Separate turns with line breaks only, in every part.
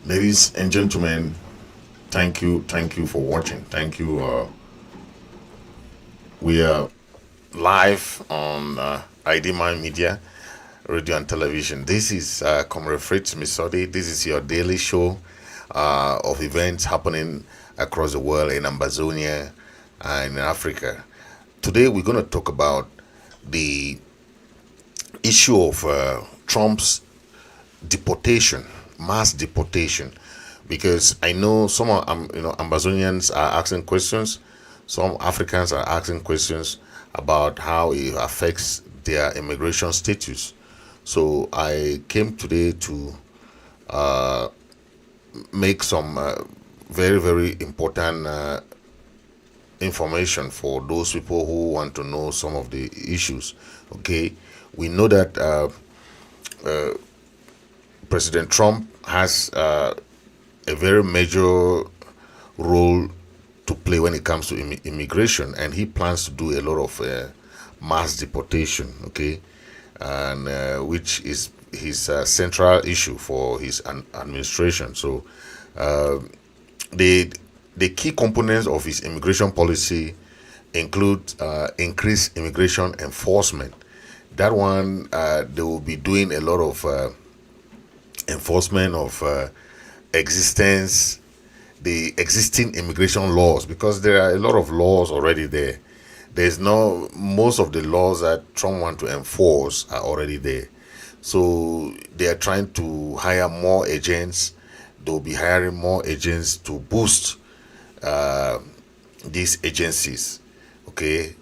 Ladies and gentlemen, thank you for watching. Thank you. We are live on IDMI Media, radio and television. This is Comrade Fritz Misodi. This is your daily show of events happening across the world in Ambazonia and in Africa. Today we're going to talk about the issue of Trump's deportation, mass deportation, because I know some Ambazonians are asking questions, some Africans are asking questions about how it affects their immigration status. So I came today to make some very important information for those people who want to know some of the issues. Okay, we know that President Trump has a very major role to play when it comes to immigration, and he plans to do a lot of mass deportation. Okay, and which is his central issue for his administration. So the key components of his immigration policy include increased immigration enforcement. That one, they will be doing a lot of enforcement of the existing immigration laws, because there are a lot of laws already there. There's no Most of the laws that Trump want to enforce are already there. So they are trying to hire more agents. They'll be hiring more agents to boost these agencies. Okay,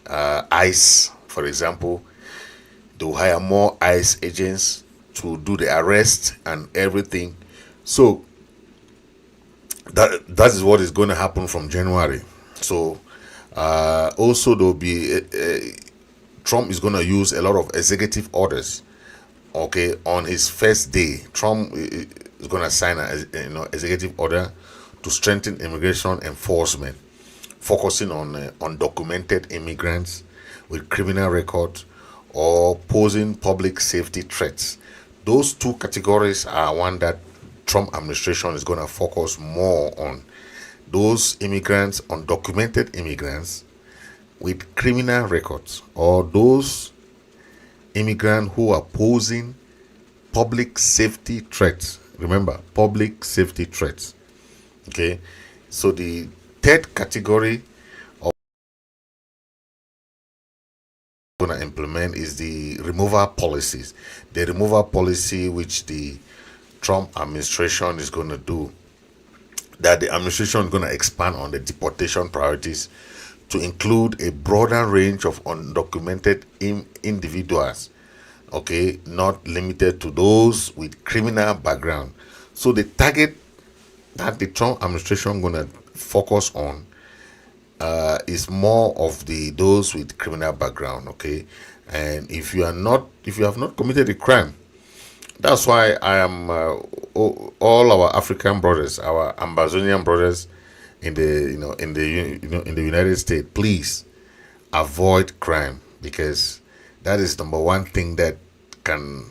ICE, for example, they'll hire more ICE agents to do the arrest and everything. So that is what is going to happen from January. So also there'll be Trump is going to use a lot of executive orders. Okay, on his first day, Trump is going to sign an executive order to strengthen immigration enforcement, focusing on undocumented immigrants with criminal records or posing public safety threats. Those two categories are one that Trump administration is going to focus more on. Those immigrants, undocumented immigrants with criminal records, or those immigrants who are posing public safety threats. Remember, public safety threats. Okay, so the third category of going to implement is the removal policies. The removal policy which the Trump administration is going to do, that the administration is going to expand on the deportation priorities to include a broader range of undocumented individuals. Okay, not limited to those with criminal background. So the target that the Trump administration going to focus on is more of those with criminal background. Okay, and if you have not committed a crime, that's why I am all our African brothers, our Ambazonian brothers in the in the United States, please avoid crime, because that is number one thing that can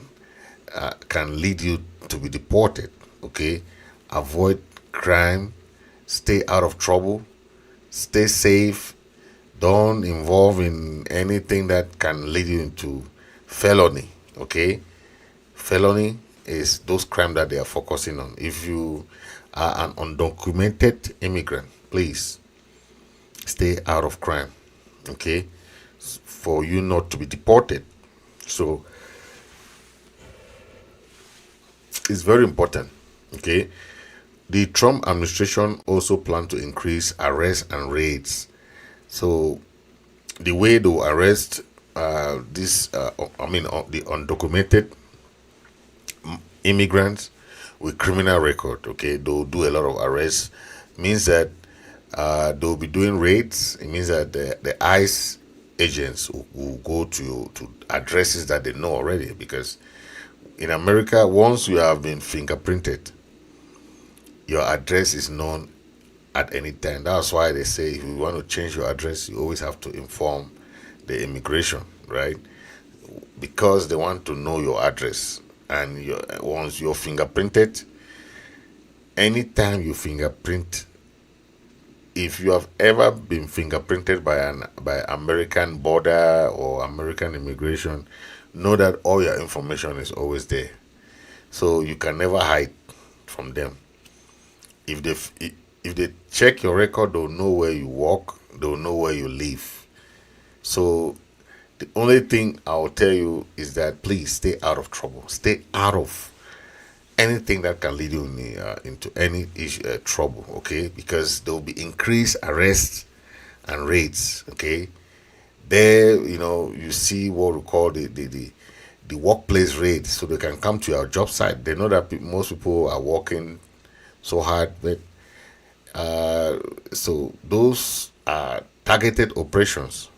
lead you to be deported. Okay, avoid crime, stay out of trouble, stay safe, don't involve in anything that can lead you into felony. Okay, felony is those crimes that they are focusing on. If you are an undocumented immigrant, please stay out of crime. Okay, for you not to be deported. So it's very important. Okay, the Trump administration also plan to increase arrests and raids. So the way to arrest the undocumented immigrants with criminal record, okay, they'll do a lot of arrests. Means that they'll be doing raids. It means that the ICE agents will go to addresses that they know already, because in America, once you have been fingerprinted, your address is known at any time. That's why they say if you want to change your address, you always have to inform the immigration, right? Because they want to know your address. And once you're fingerprinted, anytime you fingerprint, if you have ever been fingerprinted by American border or American immigration, know that all your information is always there. So you can never hide from them. If they check your record, they'll know where you walk, they'll know where you live. So the only thing I'll tell you is that please stay out of trouble. Stay out of anything that can lead you into any trouble, okay? Because there will be increased arrests and raids, okay? There, you see what we call the workplace raid, so they can come to your job site. They know that most people are working so hard, but so those are targeted operations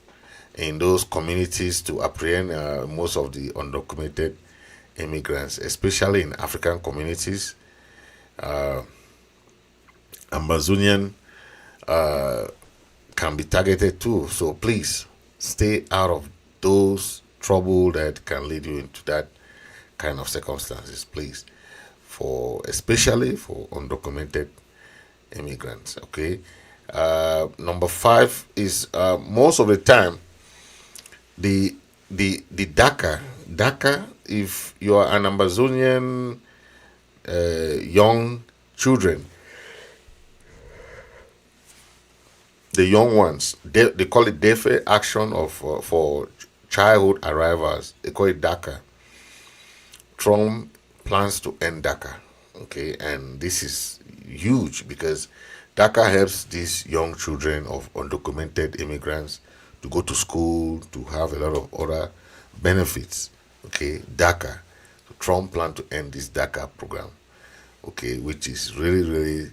in those communities to apprehend most of the undocumented immigrants, especially in African communities. Ambazonian can be targeted too. So please stay out of those trouble that can lead you into that kind of circumstances, please. Especially for undocumented immigrants. Okay. Number 5 is most of the time the DACA. If you are an Ambazonian young children, the young ones, they call it Deferred Action of for Childhood Arrivals. They call it DACA. Trump plans to end DACA. Okay, and this is huge because DACA helps these young children of undocumented immigrants to go to school, to have a lot of other benefits. Okay, DACA. Trump plan to end this DACA program. Okay, which is really, really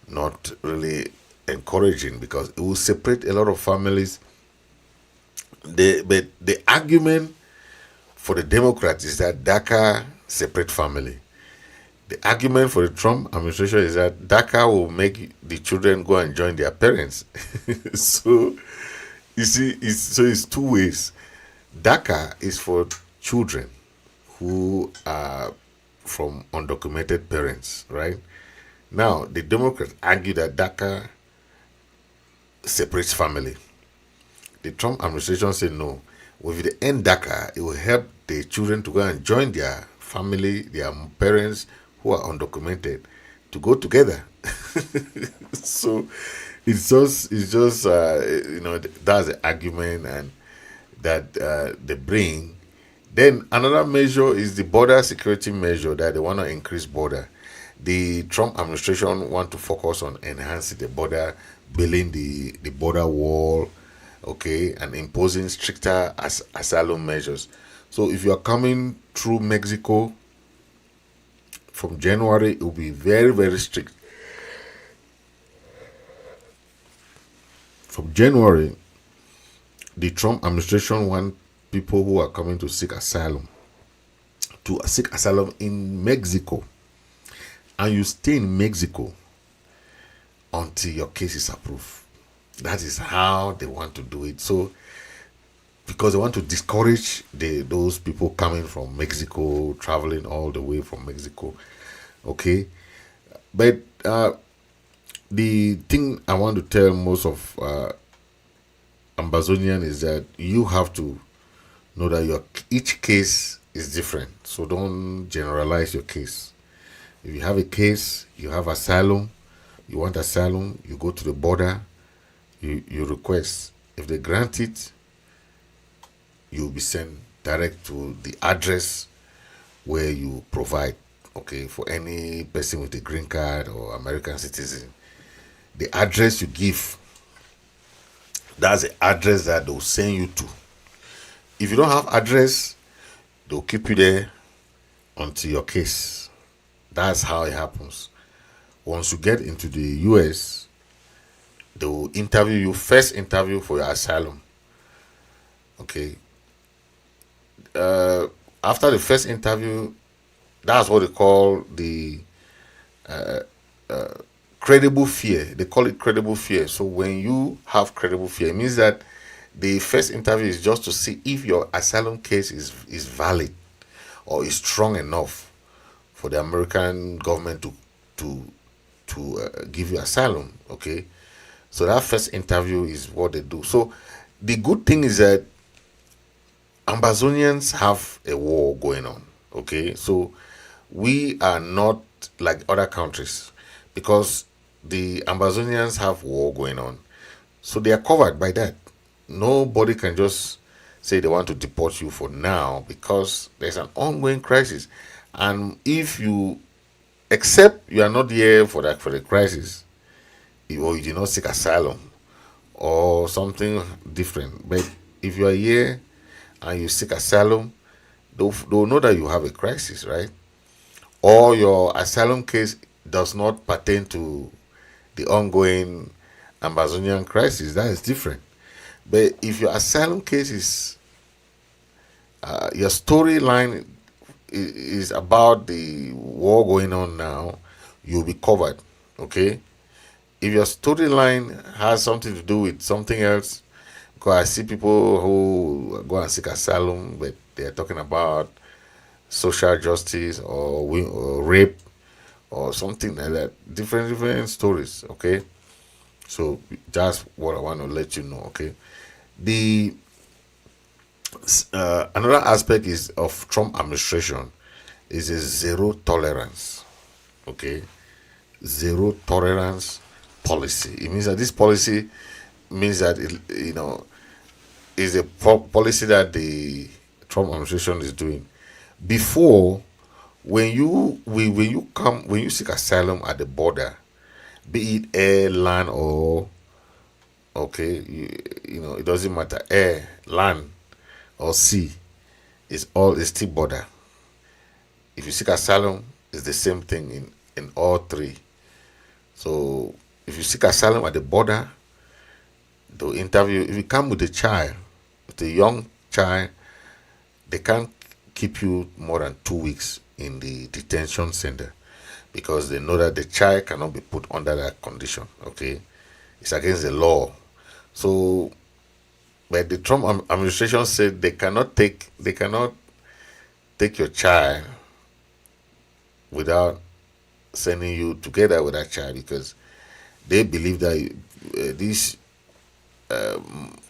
not really encouraging because it will separate a lot of families. But the argument for the Democrats is that DACA separate family. The argument for the Trump administration is that DACA will make the children go and join their parents. So you see, it's two ways. DACA is for children who are from undocumented parents, right? Now, the Democrats argue that DACA separates family. The Trump administration said no. With the end DACA, it will help the children to go and join their family, their parents who are undocumented, to go together. So it's just that's the argument and that they bring. Then another measure is the border security measure that they want to increase border. The Trump administration want to focus on enhancing the border, building the border wall, okay, and imposing stricter asylum measures. So if you are coming through Mexico from January, it will be very, very strict. From January, the Trump administration want people who are coming to seek asylum in Mexico, and you stay in Mexico until your case is approved. That is how they want to do it. So because they want to discourage those people coming from Mexico, traveling all the way from Mexico. Okay, but the thing I want to tell most of Ambazonian is that you have to know that each case is different. So don't generalize your case. If you have a case, you have asylum, you want asylum, you go to the border, you request. If they grant it, you'll be sent direct to the address where you provide. Okay, for any person with a green card or American citizen, the address you give, that's the address that they'll send you to. If you don't have address, they'll keep you there until your case. That's how it happens. Once you get into the US, they will interview you, first interview for your asylum. Okay. After the first interview, that's what they call the credible fear. They call it credible fear. So when you have credible fear, it means that the first interview is just to see if your asylum case is valid or is strong enough for the American government to give you asylum. Okay, so that first interview is what they do. So the good thing is that Ambazonians have a war going on. Okay, so we are not like other countries because the Ambazonians have war going on. So they are covered by that. Nobody can just say they want to deport you for now because there's an ongoing crisis. And if you except you are not here for the crisis, or you did not seek asylum or something different. But if you are here and you seek asylum, they'll know that you have a crisis, right? Or your asylum case does not pertain to the ongoing Ambazonian crisis. That is different. But if your asylum case is your storyline is about the war going on now, you'll be covered. Okay. If your storyline has something to do with something else, because I see people who go and seek asylum, but they're talking about social justice or rape or something like that. Different stories. Okay. So that's what I want to let you know. Okay. The another aspect is of Trump administration is a zero tolerance. Okay, zero tolerance policy. It means that this policy means that is a policy that the Trump administration is doing. Before, when you seek asylum at the border, be it air, land, or okay, it doesn't matter, air, land, or sea, it's still border. If you seek asylum, it's the same thing in all three. So if you seek asylum at the border, they'll interview. If you come with a child, with a young child, they can't keep you more than 2 weeks in the detention center because they know that the child cannot be put under that condition. Okay, it's against the law. So, but the Trump administration said they cannot take your child without sending you together with that child because they believe that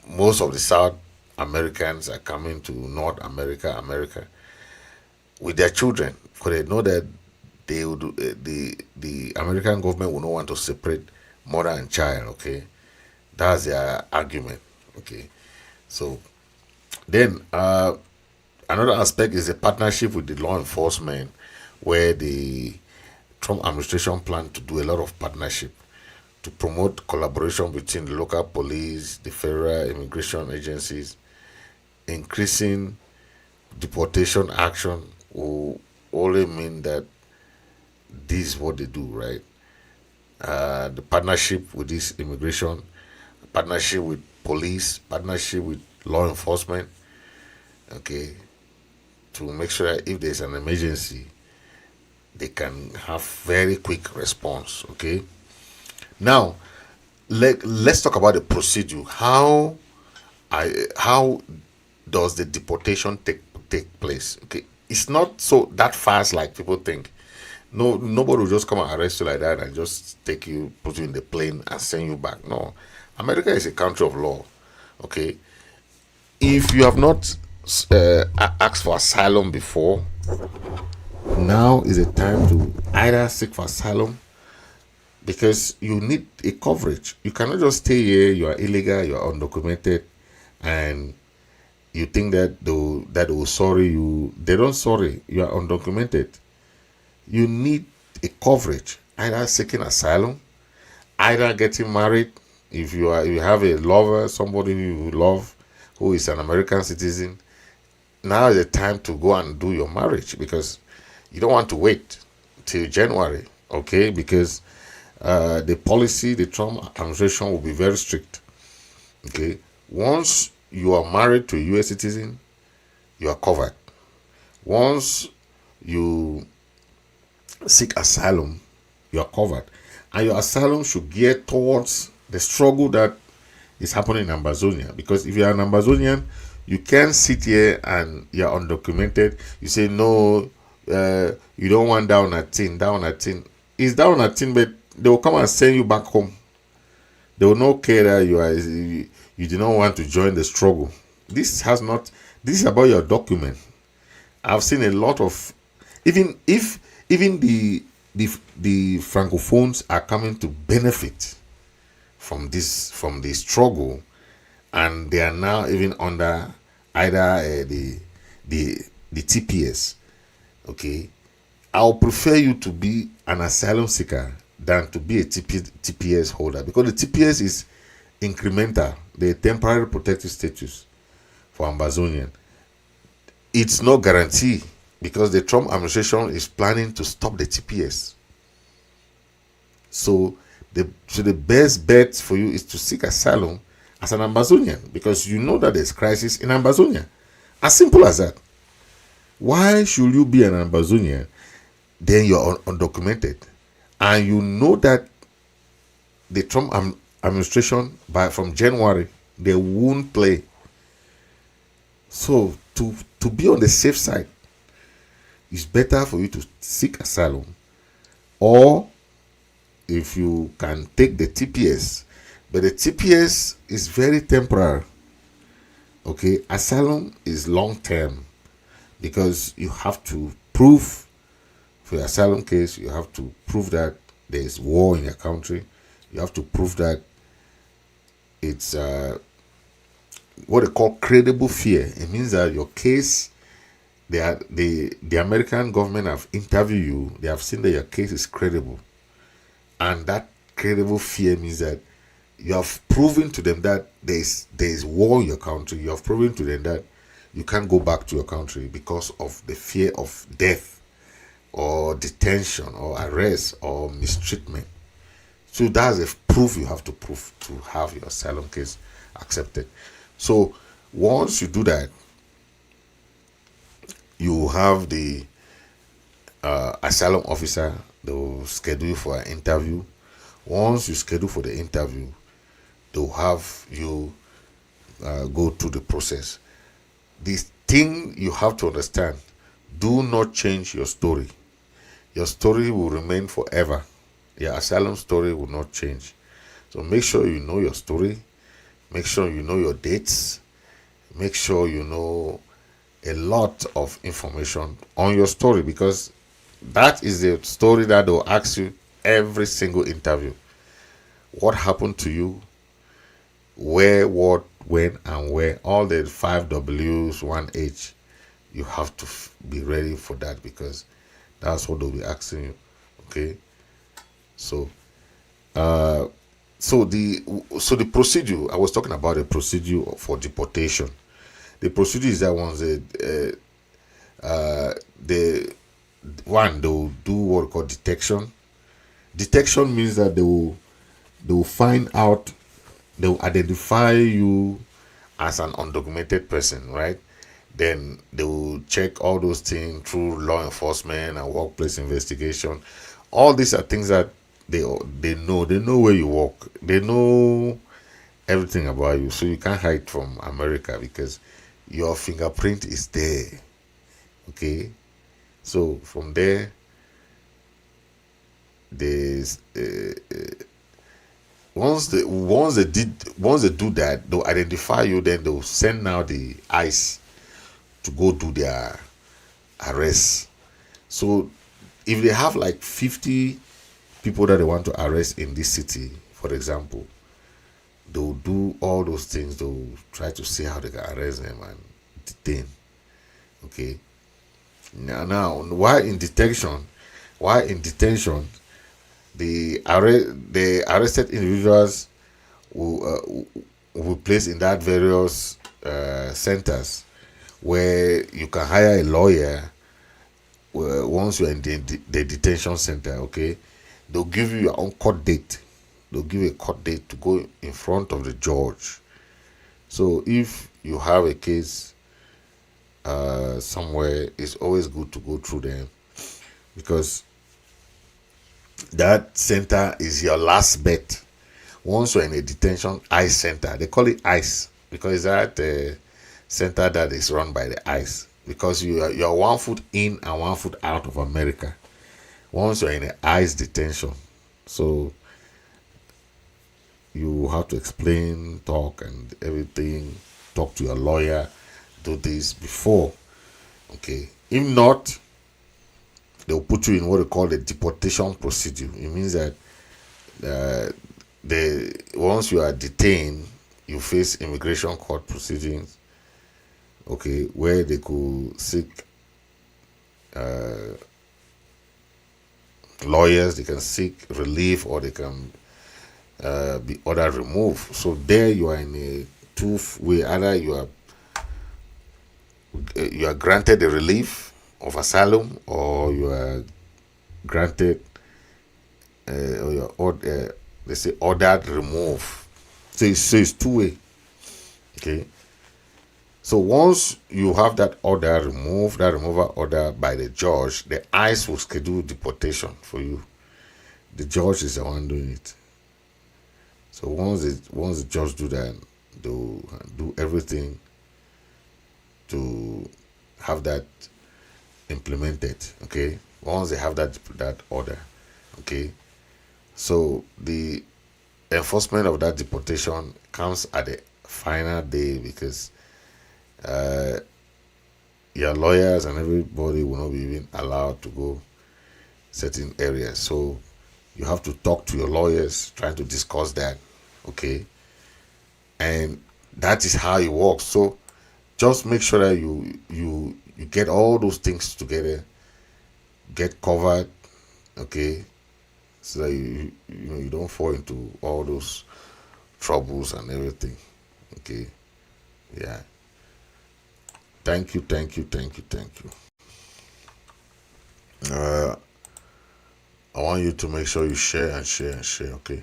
most of the South Americans are coming to North America with their children because they know that they would the American government will not want to separate mother and child. Okay, that's their argument. Okay, so then another aspect is a partnership with the law enforcement, where the Trump administration plan to do a lot of partnership to promote collaboration between the local police, the federal immigration agencies. Increasing deportation action will only mean that this is what they do, right? The partnership with this immigration, partnership with police, partnership with law enforcement, okay, to make sure that if there's an emergency, they can have very quick response, okay? Now, let's talk about the procedure. How does the deportation take place? Okay, it's not so that fast like people think. No, nobody will just come and arrest you like that and just take you, put you in the plane and send you back. No, America is a country of law. Okay, if you have not asked for asylum before, now is the time to either seek for asylum because you need a coverage. You cannot just stay here. You are illegal. You are undocumented, and you think that they will sorry you. They don't sorry. You are undocumented. You need a coverage. Either seeking asylum, either getting married. If you have a lover, somebody you love, who is an American citizen, now is the time to go and do your marriage because you don't want to wait till January, okay? Because the Trump administration will be very strict, okay? Once you are married to a U.S. citizen, you are covered. Once you seek asylum, you are covered. And your asylum should gear towards the struggle that is happening in Ambazonia. Because if you are an Ambazonian, you can't sit here and you're undocumented. You say, no, you don't want down a tin. It's down a tin, but they will come and send you back home. They will not care that you do not want to join the struggle. This is about your document. I've seen a lot of, even the francophones are coming to benefit from the struggle, and they are now even under either the TPS. Okay, I'll prefer you to be an asylum seeker than to be a TPS holder, because the TPS is incremental, the temporary protected status for Ambazonian. It's no guarantee, because the Trump administration is planning to stop the TPS. So the best bet for you is to seek asylum as an Ambazonian, because you know that there's crisis in Ambazonia. As simple as that. Why should you be an Ambazonian? Then you're undocumented, and you know that the Trump administration from January they won't play. So to be on the safe side, it's better for you to seek asylum, or if you can take the TPS, but the TPS is very temporary. Okay, asylum is long term, because you have to prove, for your asylum case, you have to prove that there is war in your country. You have to prove that it's what they call credible fear. It means that your case, the American government have interviewed you. They have seen that your case is credible, and that credible fear means that you have proven to them that there is war in your country. You have proven to them that you can't go back to your country because of the fear of death or detention or arrest or mistreatment. So that's a proof you have to prove to have your asylum case accepted. So once you do that, you have the asylum officer. They will schedule you for an interview. Once you schedule for the interview, they will have you go through the process. This thing you have to understand: do not change your story. Your story will remain forever. Your asylum story will not change. So make sure you know your story. Make sure you know your dates. Make sure you know a lot of information on your story, because that is the story that they'll ask you every single interview. What happened to you? Where, what, when, and where. All the 5 W's, 1 H. You have to be ready for that, because that's what they'll be asking you. Okay. So the procedure, I was talking about the procedure for deportation. The procedure is that once they'll do what we call detection. Detection means that they will find out, they will identify you as an undocumented person, right? Then they will check all those things through law enforcement and workplace investigation. All these are things that they know. They know where you work. They know everything about you. So you can't hide from America, because your fingerprint is there. Okay. So from there, there's once they do that, they'll identify you. Then they'll send now the ICE to go do their arrest. So if they have like 50 people that they want to arrest in this city, for example, they'll do all those things. They'll try to see how they can arrest them and detain. Okay. Now, while in detention, the arrested individuals will be placed in that various centers where you can hire a lawyer. Once you're in the detention center, okay, they'll give you your own court date. They'll give you a court date to go in front of the judge. So if you have a case somewhere, it's always good to go through them, because that center is your last bet. Once you're in a detention ICE center, they call it ICE because that center that is run by the ICE, because you're 1 foot in and 1 foot out of America. Once you're in an ICE detention, So you have to explain, talk, and everything. Talk to your lawyer. Do this before. Okay. If not, they'll put you in what they call the deportation procedure. It means that they once you are detained, you face immigration court proceedings. Okay, where they could seek lawyers, they can seek relief, or they can be ordered removed. So there you are in a two-way. Either you are granted the relief of asylum, or you are granted or you are they say ordered remove. So it's two-way. Okay. So once you have that order removed, that removal order by the judge, the ICE will schedule deportation for you. The judge is the one doing it. So once the judge do that, they'll do everything to have that implemented. Okay. Once they have that order, okay. So the enforcement of that deportation comes at the final day, because your lawyers and everybody will not be even allowed to go certain areas. So you have to talk to your lawyers, trying to discuss that. Okay. And that is how it works. So just make sure that you get all those things together, get covered, okay, so that you don't fall into all those troubles and everything. Okay. Yeah. Thank you, thank you, thank you, thank you. I want you to make sure you share and share and share. Okay.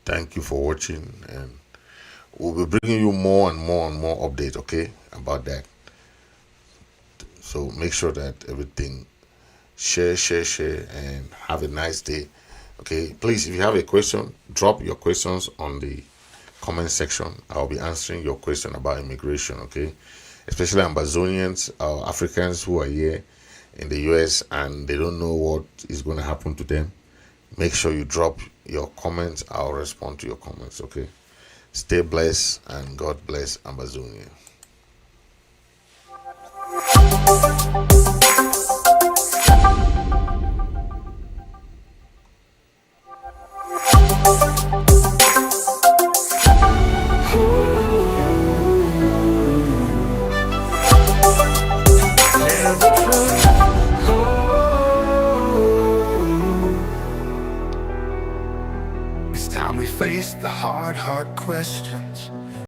Thank you for watching, and we'll be bringing you more and more and more updates. Okay, about that. So make sure that everything share, and have a nice day. Okay. Please, if you have a question, drop your questions on the comment section. I'll be answering your question about immigration. Okay. Especially Ambazonians, Africans who are here in the US and they don't know what is going to happen to them. Make sure you drop your comments. I'll respond to your comments. Okay. Stay blessed, and God bless Ambazonia.
It's time we face the hard questions.